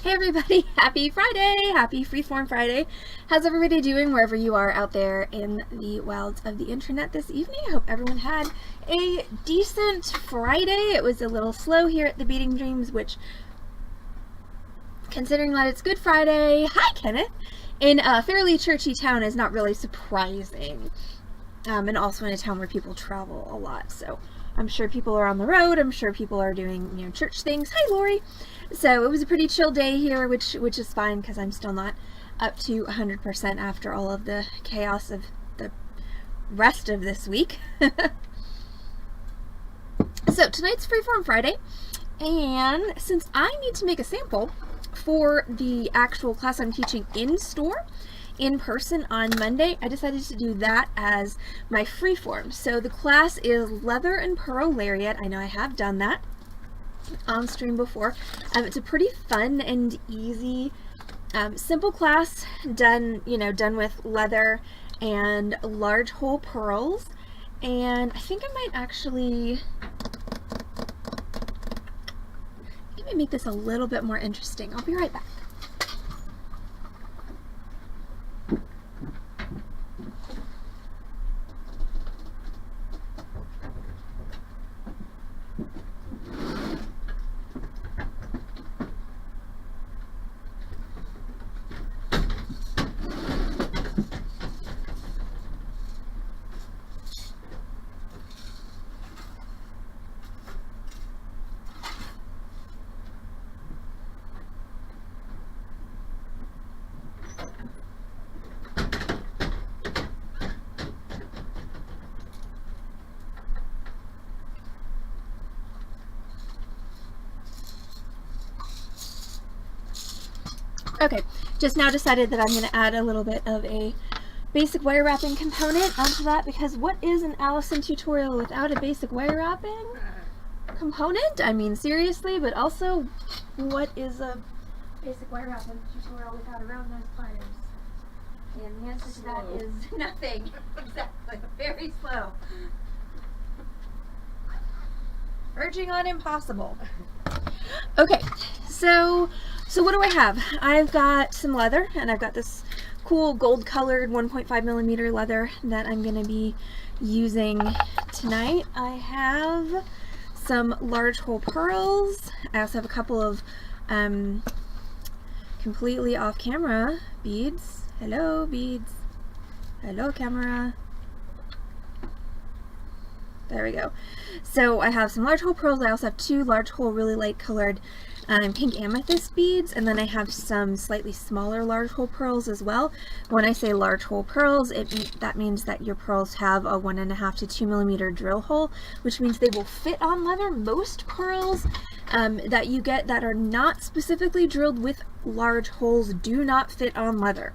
Hey everybody, happy Friday! Happy Freeform Friday. How's everybody doing wherever you are out there in the wilds of the internet this evening? I hope everyone had a decent Friday. It was a little slow here at the Beading Dreams, which, considering that it's Good Friday, hi Kenneth, in a fairly churchy town is not really surprising. And also in a town where people travel a lot, so I'm sure people are on the road. I'm sure people are doing, church things. Hi, Lori. So it was a pretty chill day here, which is fine because I'm still not up to 100% after all of the chaos of the rest of this week. So tonight's Freeform Friday, and since I need to make a sample for the actual class I'm teaching in person on Monday, I decided to do that as my freeform. So the class is Leather and Pearl Lariat. I know I have done that on stream before. It's a pretty fun and easy, simple class done with leather and large hole pearls. And I think I might actually make this a little bit more interesting. I'll be right back. Okay, just now decided that I'm going to add a little bit of a basic wire wrapping component onto that, because what is an Allison tutorial without a basic wire wrapping component? I mean, seriously, but also, what is a basic wire wrapping tutorial without a round nose pliers? And the answer to that is nothing. Exactly. Very slow. Verging on impossible. Okay, so what do I have? I've got some leather, and I've got this cool gold colored 1.5 millimeter leather that I'm going to be using tonight. I have some large hole pearls. I also have a couple of completely off camera beads. Hello beads. Hello camera. There we go. So I have some large hole pearls. I also have two large hole really light colored pink amethyst beads, and then I have some slightly smaller large hole pearls as well. When I say large hole pearls, that means that your pearls have a 1.5 to 2 millimeter drill hole, which means they will fit on leather. Most pearls that you get that are not specifically drilled with large holes do not fit on leather.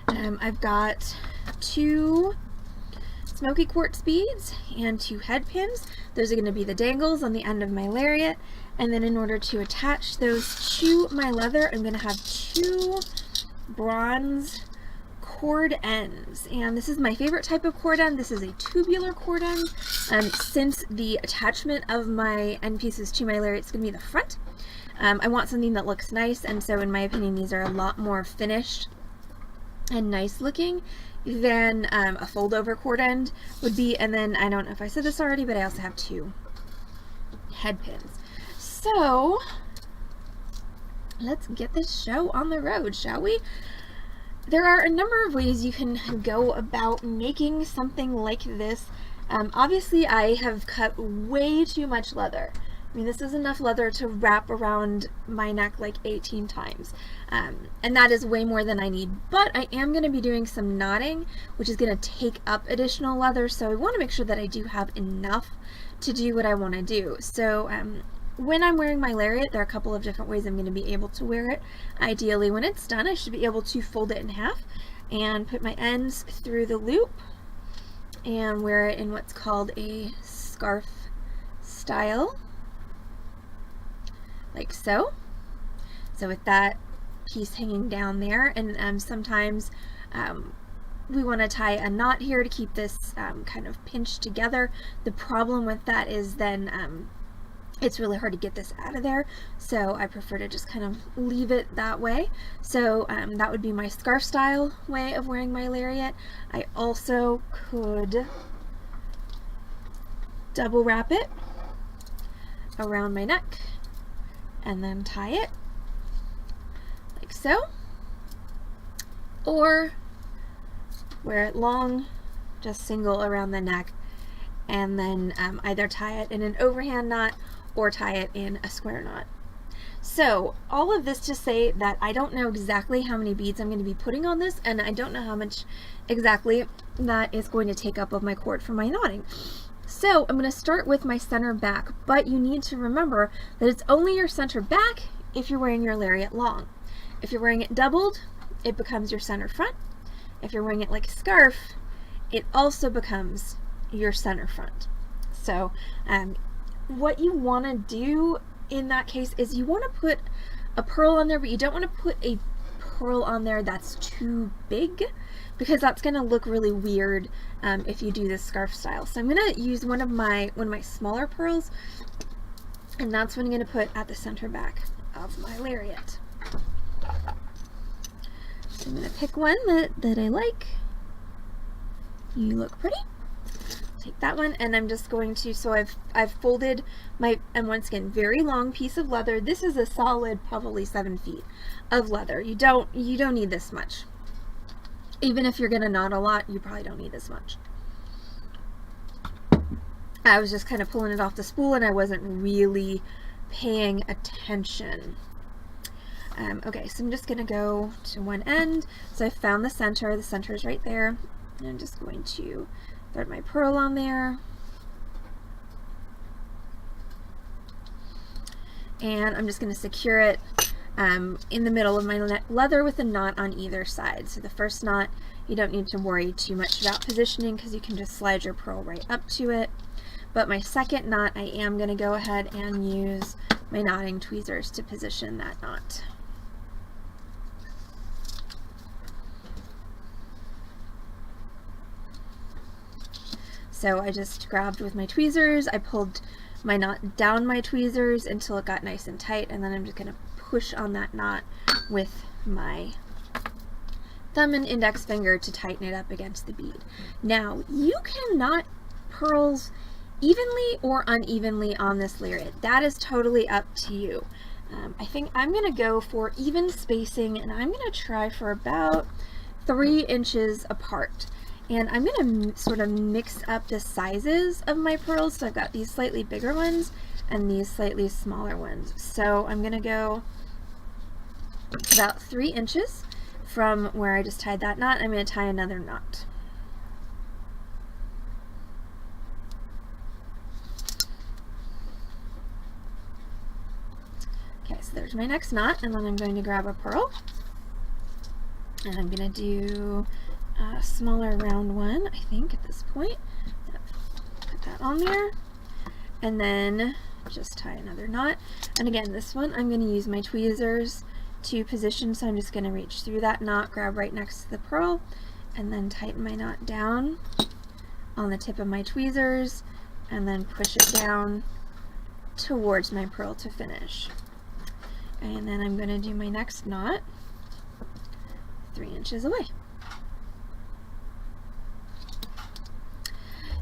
I've got two smoky quartz beads and two head pins. Those are going to be the dangles on the end of my lariat. And then in order to attach those to my leather, I'm going to have two bronze cord ends. And this is my favorite type of cord end. This is a tubular cord end. Since the attachment of my end pieces to my lariat is going to be the front, I want something that looks nice. And so in my opinion, these are a lot more finished and nice looking than a fold over cord end would be. And then I don't know if I said this already, but I also have two head pins. So let's get this show on the road, shall we? There are a number of ways you can go about making something like this. Obviously I have cut way too much leather. I mean, this is enough leather to wrap around my neck like 18 times. And that is way more than I need. But I am going to be doing some knotting, which is going to take up additional leather. So I want to make sure that I do have enough to do what I want to do. So when I'm wearing my lariat, there are a couple of different ways I'm going to be able to wear it. Ideally, when it's done, I should be able to fold it in half and put my ends through the loop and wear it in what's called a scarf style. Like so. So with that piece hanging down there, and sometimes we want to tie a knot here to keep this kind of pinched together. The problem with that is then it's really hard to get this out of there, so I prefer to just kind of leave it that way. So that would be my scarf style way of wearing my lariat. I also could double wrap it around my neck and then tie it like so, or wear it long, just single around the neck, and then either tie it in an overhand knot or tie it in a square knot. So all of this to say that I don't know exactly how many beads I'm going to be putting on this, and I don't know how much exactly that is going to take up of my cord for my knotting. So I'm going to start with my center back, but you need to remember that it's only your center back if you're wearing your lariat long. If you're wearing it doubled, it becomes your center front. If you're wearing it like a scarf, it also becomes your center front. So what you want to do in that case is you want to put a pearl on there, but you don't want to put a pearl on there that's too big, because that's going to look really weird if you do this scarf style. So I'm going to use one of my smaller pearls, and that's what I'm going to put at the center back of my lariat. So I'm going to pick one that I like. You look pretty. Take that one, and I'm just going to, so I've folded my, and once again, very long piece of leather. This is a solid probably 7 feet of leather. You don't need this much. Even if you're going to knot a lot, you probably don't need this much. I was just kind of pulling it off the spool, and I wasn't really paying attention. Okay, so I'm just going to go to one end. So I found the center is right there, and I'm just going to thread my pearl on there, and I'm just going to secure it in the middle of my leather with a knot on either side. So the first knot, you don't need to worry too much about positioning because you can just slide your pearl right up to it. But my second knot, I am going to go ahead and use my knotting tweezers to position that knot. So I just grabbed with my tweezers, I pulled my knot down my tweezers until it got nice and tight, and then I'm just going to push on that knot with my thumb and index finger to tighten it up against the bead. Now, you can knot pearls evenly or unevenly on this lariat. That is totally up to you. I think I'm going to go for even spacing, and I'm going to try for about 3 inches apart. And I'm going to sort of mix up the sizes of my pearls. So I've got these slightly bigger ones and these slightly smaller ones. So I'm going to go about 3 inches from where I just tied that knot. I'm going to tie another knot. Okay, so there's my next knot, and then I'm going to grab a pearl, and I'm going to do a smaller round one, I think, at this point. Put that on there, and then just tie another knot. And again, this one I'm going to use my tweezers to position, so I'm just going to reach through that knot, grab right next to the pearl, and then tighten my knot down on the tip of my tweezers, and then push it down towards my pearl to finish. And then I'm going to do my next knot 3 inches away.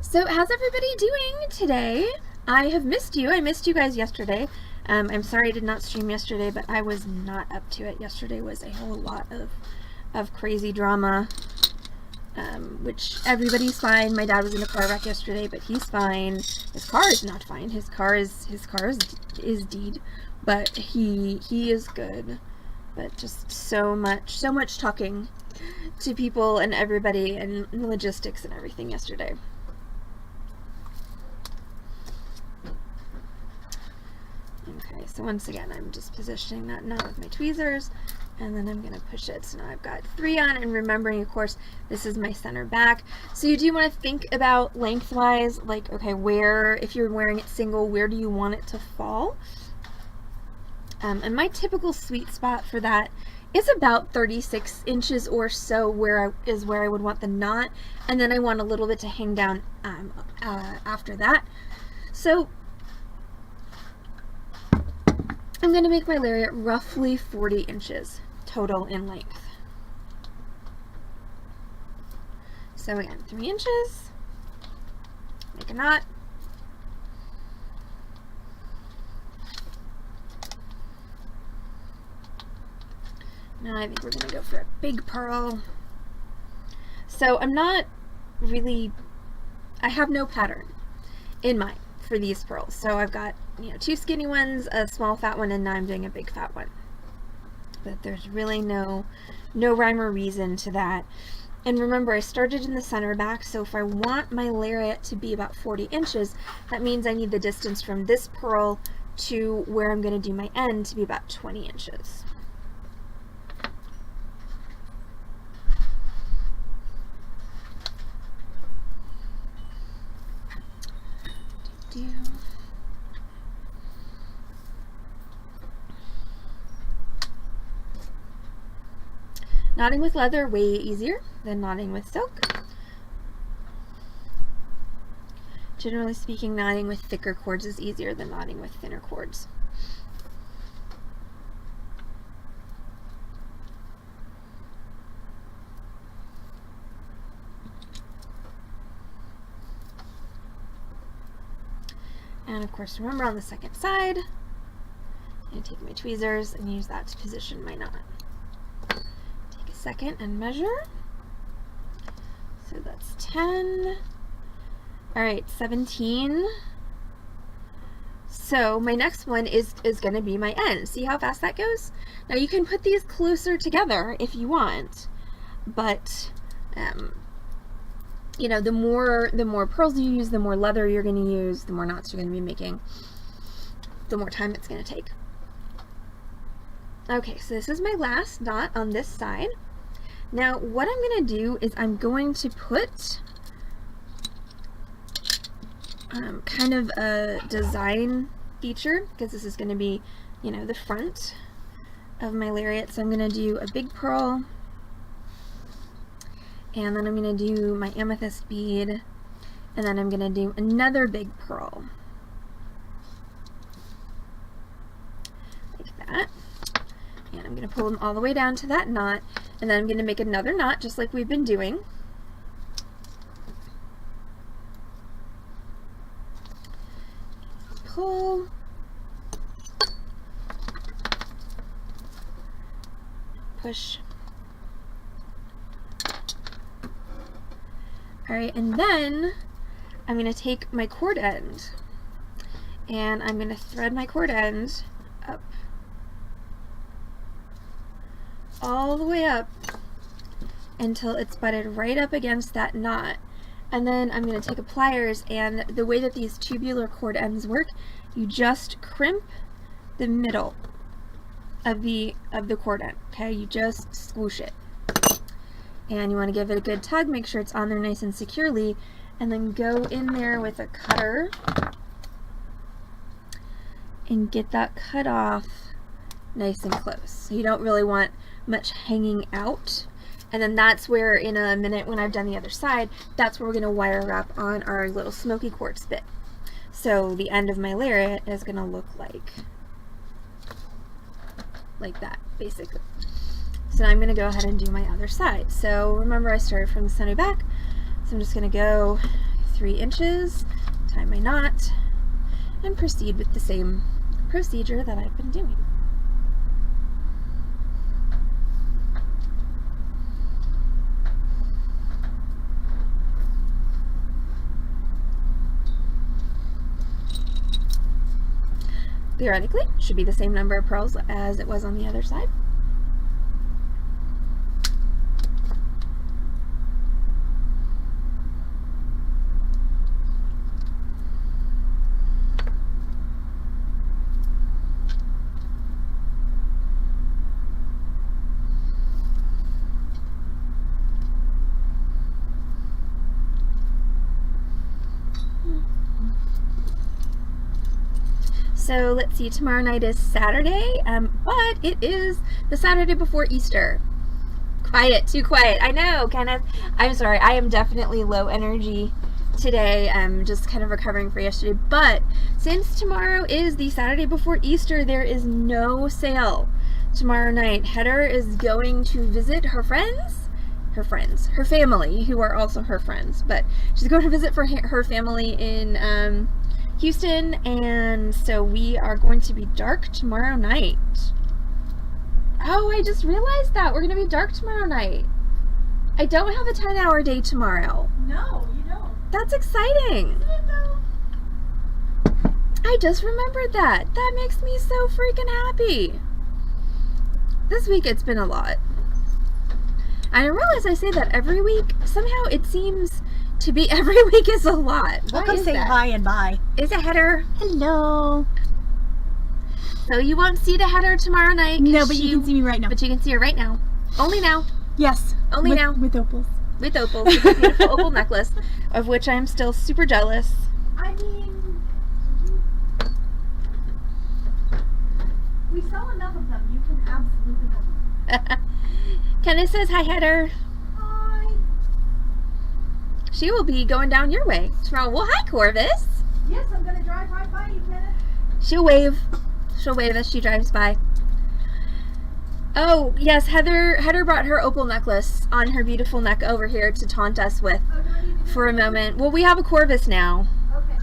So how's everybody doing today? I have missed you. I missed you guys yesterday. I'm sorry I did not stream yesterday, but I was not up to it. Yesterday was a whole lot of crazy drama, which everybody's fine. My dad was in a car wreck yesterday, but he's fine. His car is not fine. His car is deed, but he is good. But just so much talking to people and everybody and logistics and everything yesterday. Okay, so once again, I'm just positioning that knot with my tweezers, and then I'm going to push it. So now I've got 3 on, and remembering, of course, this is my center back. So you do want to think about lengthwise, like, okay, where, if you're wearing it single, where do you want it to fall? And my typical sweet spot for that is about 36 inches or so, where I would want the knot, and then I want a little bit to hang down after that. So I'm going to make my lariat roughly 40 inches total in length. So again, 3 inches, make a knot, now I think we're going to go for a big pearl. So I'm not really, I have no pattern in mind for these pearls. So I've got, you know, 2 skinny ones, a small fat one, and now I'm doing a big fat one. But there's really no rhyme or reason to that. And remember, I started in the center back, so if I want my lariat to be about 40 inches, that means I need the distance from this pearl to where I'm going to do my end to be about 20 inches. Knotting with leather, way easier than knotting with silk. Generally speaking, knotting with thicker cords is easier than knotting with thinner cords. And of course, remember on the second side, I'm going to take my tweezers and use that to position my knot. Take a second and measure. So that's 10. All right, 17. So my next one is going to be my end. See how fast that goes? Now you can put these closer together if you want, but you know, the more pearls you use, the more leather you're going to use, the more knots you're going to be making, the more time it's going to take. Okay, so this is my last knot on this side. Now what I'm going to do is I'm going to put kind of a design feature, because this is going to be, you know, the front of my lariat. So I'm going to do a big pearl, and then I'm going to do my amethyst bead, and then I'm going to do another big pearl like that, and I'm going to pull them all the way down to that knot, and then I'm going to make another knot just like we've been doing. Pull, push. Alright, and then I'm going to take my cord end and I'm going to thread my cord end up, all the way up until it's butted right up against that knot. And then I'm going to take a pliers, and the way that these tubular cord ends work, you just crimp the middle of the cord end, okay? You just swoosh it. And you want to give it a good tug, make sure it's on there nice and securely, and then go in there with a cutter and get that cut off nice and close. So you don't really want much hanging out. And then that's where, in a minute when I've done the other side, that's where we're going to wire wrap on our little smoky quartz bit. So the end of my lariat is going to look like that, basically. So now I'm going to go ahead and do my other side. So remember, I started from the center back, so I'm just going to go 3 inches, tie my knot, and proceed with the same procedure that I've been doing. Theoretically, should be the same number of pearls as it was on the other side. So let's see, tomorrow night is Saturday, but it is the Saturday before Easter. Quiet, too quiet. I know, Kenneth. I'm sorry, I am definitely low energy today. I'm just kind of recovering for yesterday. But since tomorrow is the Saturday before Easter, there is no sale tomorrow night. Heather is going to visit her family, who are also her friends. But she's going to visit for her family in Houston, and so we are going to be dark tomorrow night. Oh, I just realized that. We're going to be dark tomorrow night. I don't have a 10-hour day tomorrow. No, you don't. That's exciting. Isn't it though? I just remembered that. That makes me so freaking happy. This week it's been a lot. I realize I say that every week. Somehow it seems to be every week is a lot. I'll What come is say that? hi and bye. Is it Heather? Hello. So you won't see the Heather tomorrow night. No, but you can see me right now. But you can see her right now. Only now. Yes. Only now. With opals. With opals. With a beautiful opal necklace, of which I'm still super jealous. I mean, we sell enough of them. You can absolutely have them. Kenneth says hi, Heather. Hi. She will be going down your way tomorrow. Well, hi, Corvus. Yes, I'm going to drive right by you, Kenneth. She'll wave. She'll wave as she drives by. Oh, yes, Heather brought her opal necklace on her beautiful neck over here to taunt us with Oh, do I need to do for a moment. Well, we have a Corvus now. Okay.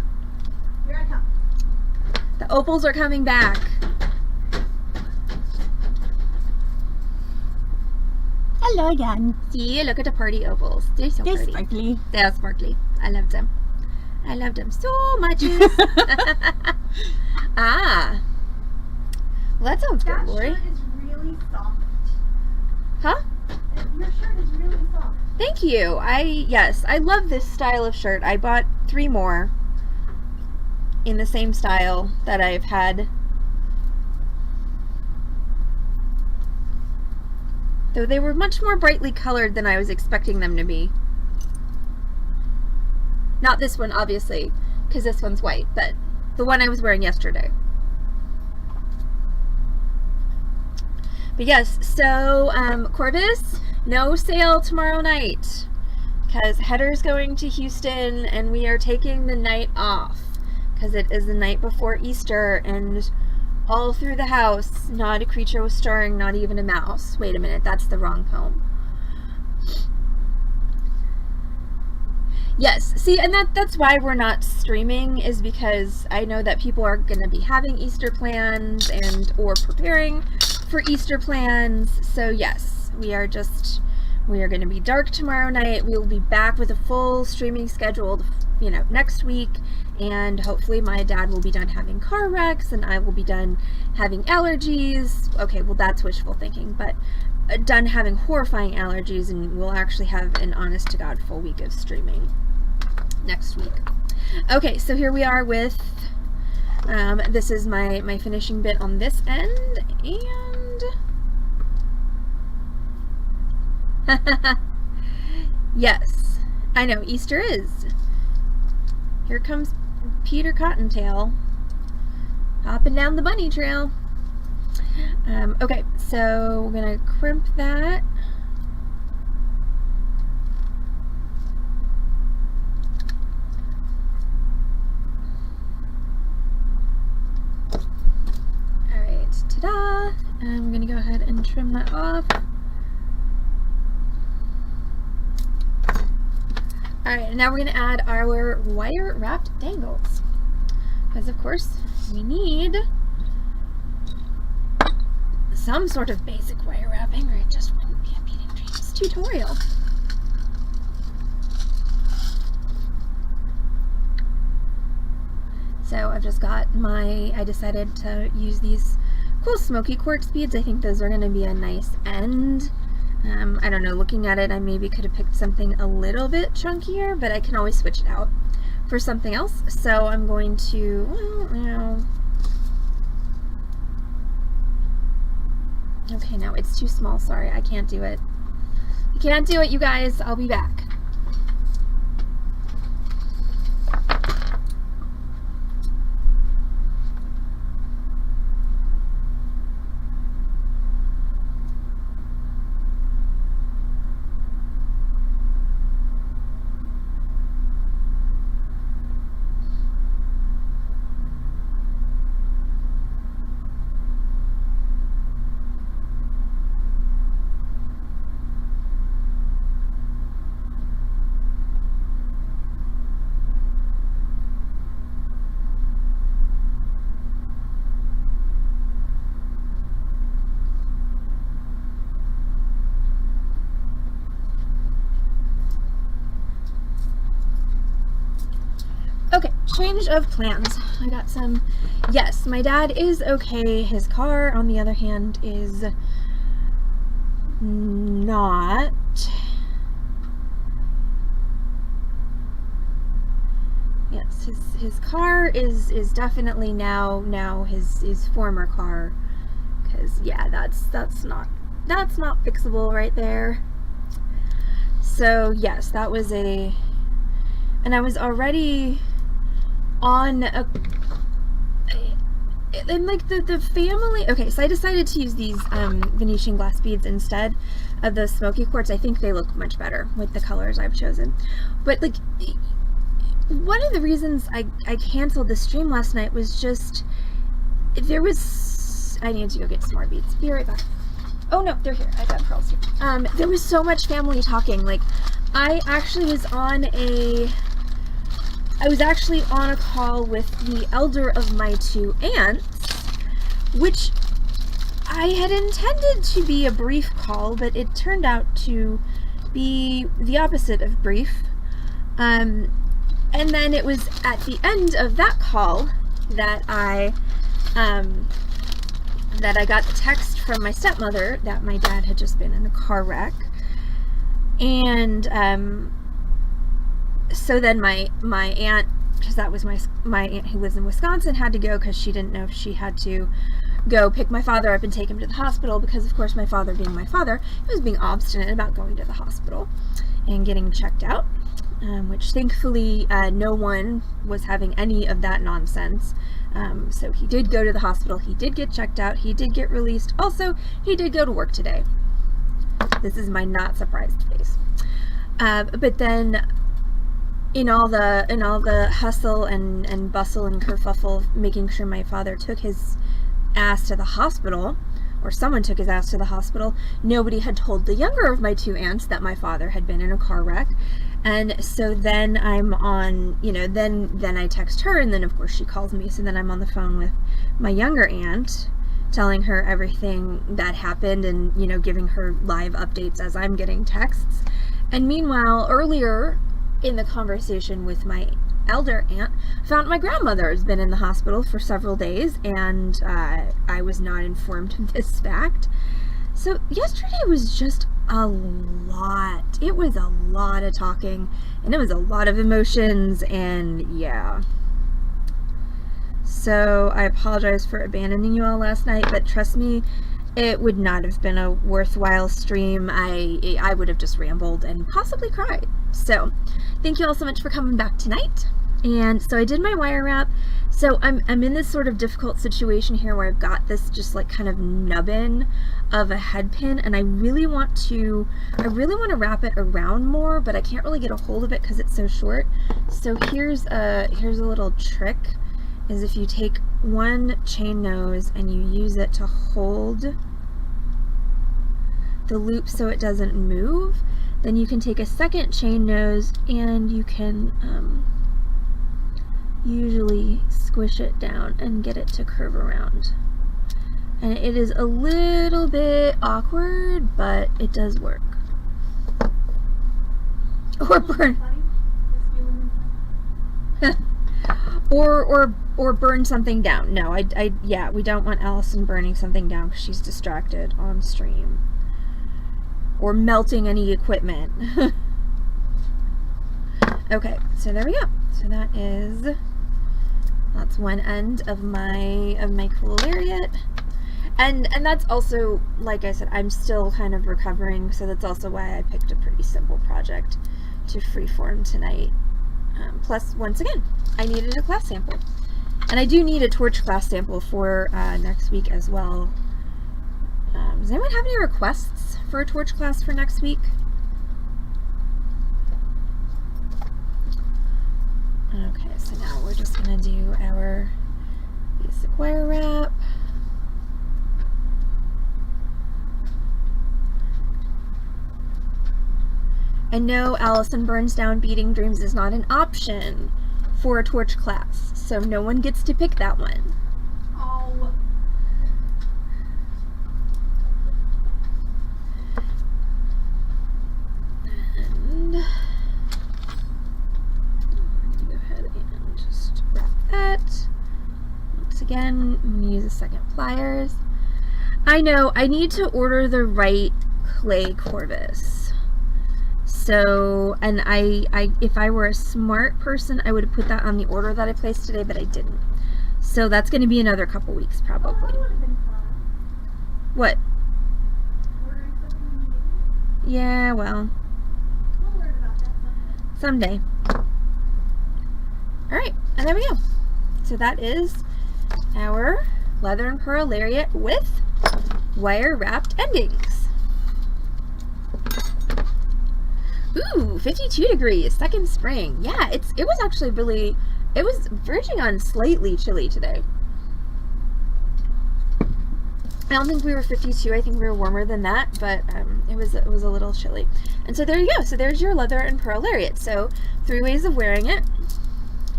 Here I come. The opals are coming back. Hello again. See, look at the party opals. They're so They're pretty. sparkly. They are sparkly. I love them. I love them so much. Ah. Well, that sounds good, That Lori. shirt is really soft. Huh? Your shirt is really soft. Thank you. Yes, I love this style of shirt. I bought 3 more in the same style that I've had. Though they were much more brightly colored than I was expecting them to be. Not this one, obviously, because this one's white, but the one I was wearing yesterday. But yes, so Corvus, no sale tomorrow night because Heather's going to Houston and we are taking the night off because it is the night before Easter, and all through the house not a creature was stirring, not even a mouse. Wait a minute, that's the wrong poem. Yes, see, and that's why we're not streaming, is because I know that people are going to be having Easter plans and or preparing for Easter plans. So yes, we are going to be dark tomorrow night. We will be back with a full streaming schedule, next week, and hopefully my dad will be done having car wrecks and I will be done having allergies. Okay, well that's wishful thinking, but done having horrifying allergies, and we'll actually have an honest to God full week of streaming next week. Okay, so here we are with this is my finishing bit on this end, and yes, I know Easter is. Here comes Peter Cottontail hopping down the bunny trail. Okay, so we're gonna crimp that. Alright, ta-da! I'm gonna go ahead and trim that off. Alright, now we're gonna add our wire wrapped dangles. Because of course we need some sort of basic wire wrapping, or it just wouldn't be a Beading Dreams tutorial. So I've just got I decided to use these cool smoky quartz beads. I think those are going to be a nice end. I don't know, looking at it, I maybe could have picked something a little bit chunkier, but I can always switch it out for something else. So I'm going to, okay, no, it's too small. Sorry, I can't do it. I can't do it, you guys. I'll be back. change of plans. I got some, yes, my dad is okay. His car, on the other hand, is not. Yes, his car is definitely now his former car, because yeah, that's not fixable right there. So yes, that was and I was already on and like the family. Okay, so I decided to use these Venetian glass beads instead of the smoky quartz. I think they look much better with the colors I've chosen. But like, one of the reasons I canceled the stream last night was just I need to go get some more beads. Be right back. Oh no, they're here. I got pearls here. There was so much family talking. Like, I actually was on a call with the elder of my two aunts, which I had intended to be a brief call, but it turned out to be the opposite of brief. And then it was at the end of that call that I got the text from my stepmother that my dad had just been in a car wreck. And so then my aunt, because that was my aunt who lives in Wisconsin, had to go because she didn't know if she had to go pick my father up and take him to the hospital, because of course my father being my father, he was being obstinate about going to the hospital and getting checked out, which thankfully no one was having any of that nonsense. So he did go to the hospital, he did get checked out, he did get released. Also, he did go to work today. This is my not surprised face. But then in all the hustle and bustle and kerfuffle of making sure my father took his ass to the hospital, or someone took his ass to the hospital, nobody had told the younger of my two aunts that my father had been in a car wreck. And so then I'm on, then I text her, and then of course she calls me. So then I'm on the phone with my younger aunt, telling her everything that happened and, giving her live updates as I'm getting texts. And meanwhile, earlier in the conversation with my elder aunt, I found my grandmother has been in the hospital for several days, and I was not informed of this fact. So yesterday was just a lot. It was a lot of talking, and it was a lot of emotions, and yeah. So I apologize for abandoning you all last night, but trust me, it would not have been a worthwhile stream. I would have just rambled and possibly cried. So thank you all so much for coming back tonight. And so I did my wire wrap. So I'm in this sort of difficult situation here where I've got this just like kind of nubbin of a head pin, and I really want to wrap it around more, but I can't really get a hold of it because it's so short. So here's a little trick, is if you take one chain nose and you use it to hold the loop so it doesn't move, then you can take a second chain nose and you can usually squish it down and get it to curve around. And it is a little bit awkward, but it does work. Or burn. or burn something down. No, yeah, we don't want Allison burning something down because she's distracted on stream. Or melting any equipment. Okay, so there we go. So that's one end of my cool lariat. And that's also, like I said, I'm still kind of recovering, so that's also why I picked a pretty simple project to freeform tonight. Plus, once again, I needed a class sample. And I do need a torch class sample for next week as well. Does anyone have any requests for a torch class for next week? Okay, so now we're just going to do our basic wire wrap. And no, Allison Burns Down Beading Dreams is not an option for a torch class, so no one gets to pick that one. Oh. And I'm going to go ahead and just again, I'm gonna use a second pliers. I know, I need to order the right clay corvus. So, and I if I were a smart person, I would have put that on the order that I placed today, but I didn't. So that's going to be another couple weeks probably. Oh, that would have been fun. What? Ordering something you needed. Yeah, well, We'll learn about that someday. someday. Alright, and there we go. So that is our leather and pearl lariat with wire wrapped endings. Ooh, 52 degrees, second spring. Yeah, it was actually really, it was verging on slightly chilly today. I don't think we were 52, I think we were warmer than that, but it was a little chilly. And so there you go, so there's your leather and pearl lariat. So 3 ways of wearing it.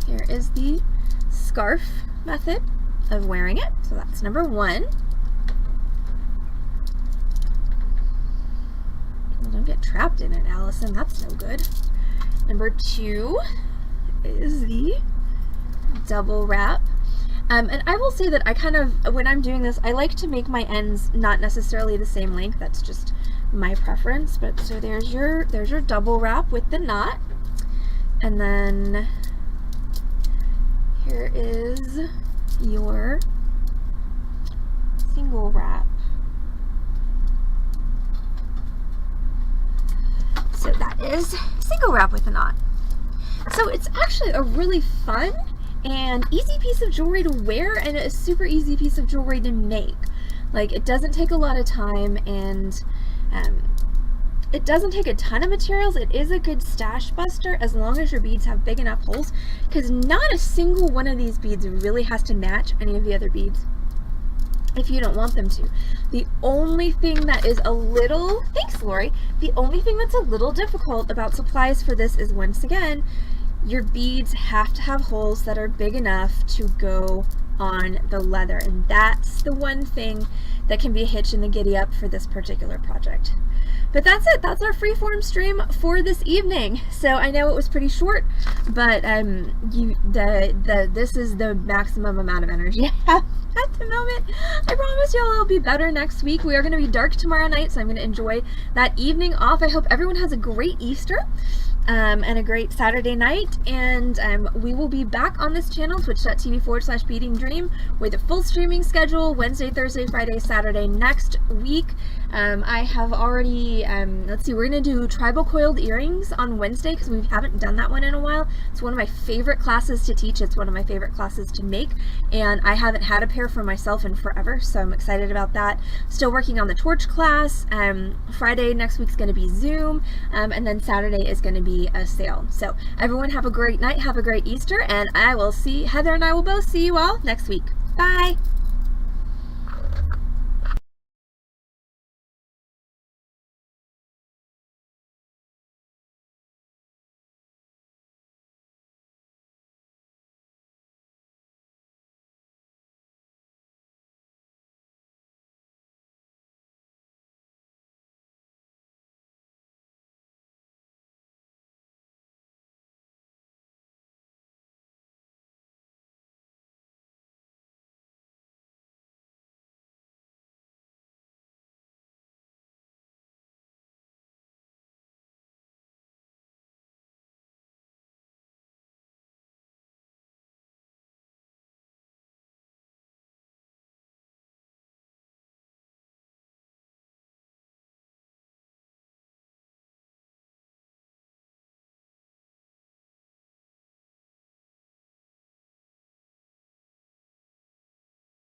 Here is the scarf method of wearing it. So that's number 1. Well, don't get trapped in it, Allison. That's no good. Number 2 is the double wrap. And I will say that I kind of, when I'm doing this, I like to make my ends not necessarily the same length. That's just my preference. But so there's your double wrap with the knot. And then here is your single wrap. So that is single wrap with a knot. So it's actually a really fun and easy piece of jewelry to wear, and a super easy piece of jewelry to make. Like, it doesn't take a lot of time, and it doesn't take a ton of materials. It is a good stash buster as long as your beads have big enough holes, because not a single one of these beads really has to match any of the other beads if you don't want them to. The only thing that is a little, thanks Lori, the only thing that's a little difficult about supplies for this is, once again, your beads have to have holes that are big enough to go on the leather, and that's the one thing that can be a hitch in the giddy up for this particular project. But that's it. That's our freeform stream for this evening. So I know it was pretty short, but this is the maximum amount of energy I have at the moment. I promise y'all it'll be better next week. We are going to be dark tomorrow night, so I'm going to enjoy that evening off. I hope everyone has a great Easter. And a great Saturday night, and we will be back on this channel, twitch.tv/beadingdream, with a full streaming schedule, Wednesday, Thursday, Friday, Saturday next week. I have already, let's see, we're going to do tribal coiled earrings on Wednesday, because we haven't done that one in a while. It's one of my favorite classes to teach. It's one of my favorite classes to make, and I haven't had a pair for myself in forever, so I'm excited about that. Still working on the torch class. Friday next week's going to be Zoom, and then Saturday is going to be a sale. So everyone have a great night, have a great Easter, and Heather and I will both see you all next week. Bye!